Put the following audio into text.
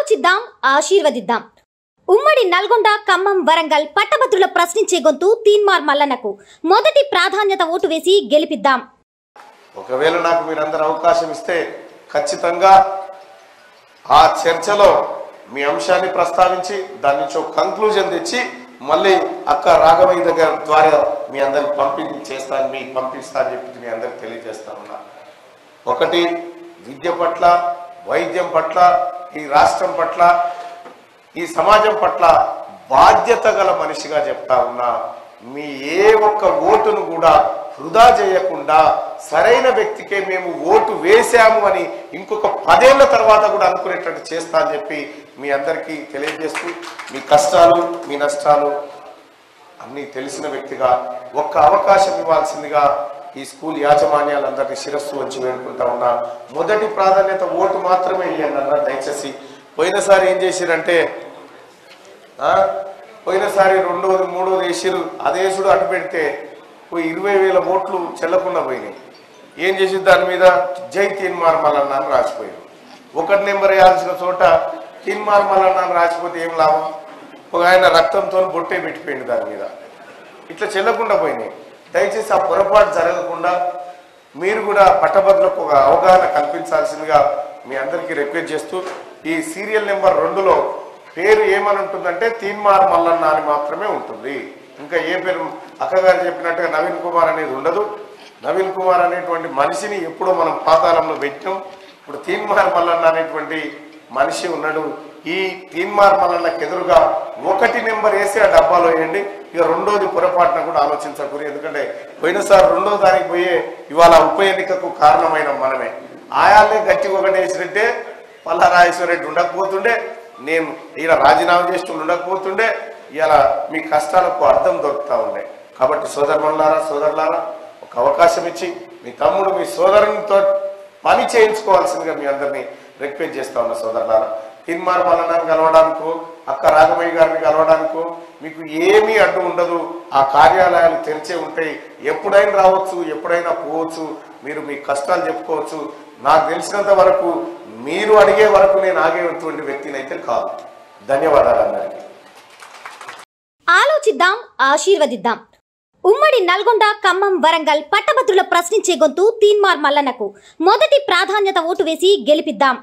ఆలోచిద్దాం, ఆశీర్వదిద్దాం. ఉమ్మడి నల్గొండ, ఖమ్మం, వరంగల్ పట్టభద్రుల ప్రశ్నించే గొంతు తీన్మార్ మల్లన్నకు మొదటి ప్రాధాన్యత ఓటు వేసి గెలిపిద్దాం. ఒకవేళ నాకు మీరందరూ అవకాశం ఇస్తే ఖచ్చితంగా ఆ చర్చలో మీ అంశాన్ని ప్రస్తావించి దాని నుంచి ఒక కంక్లూజన్ తెచ్చి మళ్ళీ అక్క రాఘవయ్య దగ్గర ద్వారా మీ అందరికి పంపిస్తానని చెప్పి మీ అందరికి తెలియజేస్తానున్నా. ఒకటి, విద్య పట్ల, వైద్యం పట్ల, ఈ రాష్ట్రం పట్ల, ఈ సమాజం పట్ల బాధ్యత గల మనిషిగా చెప్తా ఉన్నా. మీ ఏ ఒక్క ఓటును కూడా వృధా చేయకుండా సరైన వ్యక్తికే మేము ఓటు వేశాము అని ఇంకొక 10 ఏళ్ల తర్వాత కూడా అనుకునేటట్టు చేస్తా అని చెప్పి మీ అందరికీ తెలియజేస్తూ, మీ కష్టాలు మీ నష్టాలు అన్నీ తెలిసిన వ్యక్తిగా ఒక్క అవకాశం ఇవ్వాల్సిందిగా ఈ స్కూల్ యాజమాన్యాలందరినీ శిరస్సు వచ్చి వేడుకుంటా ఉన్నా. మొదటి ప్రాధాన్యత ఓటు మాత్రమే ఇవ్వండి అన్న దయచేసి. పోయినసారి ఏం చేసిరంటే పోయినసారి 2వ 3వ వేసిరు, అదేసుడు అటు పెడితే 20,000 ఓట్లు చెల్లకుండా పోయినాయి. ఏం చేసి దాని మీద జై తీన్మార్ మల్లన్న అని రాసిపోయారు. 1 నెంబర్ వేయాల్సిన చోట తీన్మార్ మల్లన్న అని రాసిపోతే ఏం లాభం? ఒక ఆయన రక్తంతో బొట్టే పెట్టిపోయింది దాని మీద. ఇట్లా చెల్లకుండా పోయినాయి. దయచేసి ఆ పొరపాటు జరగకుండా మీరు కూడా పట్టభద్రులకు ఒక అవగాహన కల్పించాల్సిందిగా మీ అందరికీ రిక్వెస్ట్ చేస్తూ, ఈ సీరియల్ నెంబర్ 2లో పేరు ఏమని ఉంటుందంటే తీన్మార్ మల్లన్న అని మాత్రమే ఉంటుంది. ఇంకా ఏ పేరు అక్కగారు చెప్పినట్టుగా నవీన్ కుమార్ అనేది ఉండదు. నవీన్ కుమార్ అనేటువంటి మనిషిని ఎప్పుడో మనం పాతాళంలో పెట్టాం. ఇప్పుడు తీన్మార్ మల్లన్న అనేటువంటి మనిషి ఉన్నాడు. ఈ తీన్మార్ మల్లన్నకు ఎదురుగా 1 నెంబర్ వేసి ఆ డబ్బాలో వేయండి. ఇక 2వది పొరపాటున కూడా ఆలోచించకూడదు. ఎందుకంటే పోయినసారి 2వ తారీఖు పోయే ఇవాళ ఉప ఎన్నికకు కారణమైన మనమే. ఆయాలే గట్టిగా 1 వేసినట్టే పల్లారాజేశ్వర రెడ్డి ఉండకపోతుండే, నేను ఈయన రాజీనామా చేస్తూ ఉండకపోతుండే, ఇలా మీ కష్టాలకు అర్థం దొరుకుతూ ఉండే. కాబట్టి సోదరులారా ఒక అవకాశం ఇచ్చి మీ తమ్ముడు మీ సోదరునితో పని చేయించుకోవాల్సిందిగా మీ అందరినీ రిక్వెస్ట్ చేస్తా ఉన్నా. సోదరులారా, తీన్మార్ మల్లన్నని కలవడానికో అక్క రాఘవయ్య గారిని కలవడానికో మీకు ఏమీ అడ్డు ఉండదు. ఆ కార్యాలయాలు తెరిచే ఉంటాయి. ఎప్పుడైనా రావచ్చు, ఎప్పుడైనా పోవచ్చు. మీరు మీ కష్టాలు చెప్పుకోవచ్చు. నాకు తెలిసినంత వరకు మీరు అడిగే వరకు నేను ఆగేటువంటి వ్యక్తిని అయితే కాదు. ధన్యవాదాలు అందరికీ. ఆలోచిద్దాం, ఆశీర్వదిద్దాం. ఉమ్మడి నల్గొండ, ఖమ్మం, వరంగల్ పట్టభద్రుల ప్రశ్నించే గొంతు తీన్మార్ మల్లన్నకు మొదటి ప్రాధాన్యత ఓటు వేసి గెలిపిద్దాం.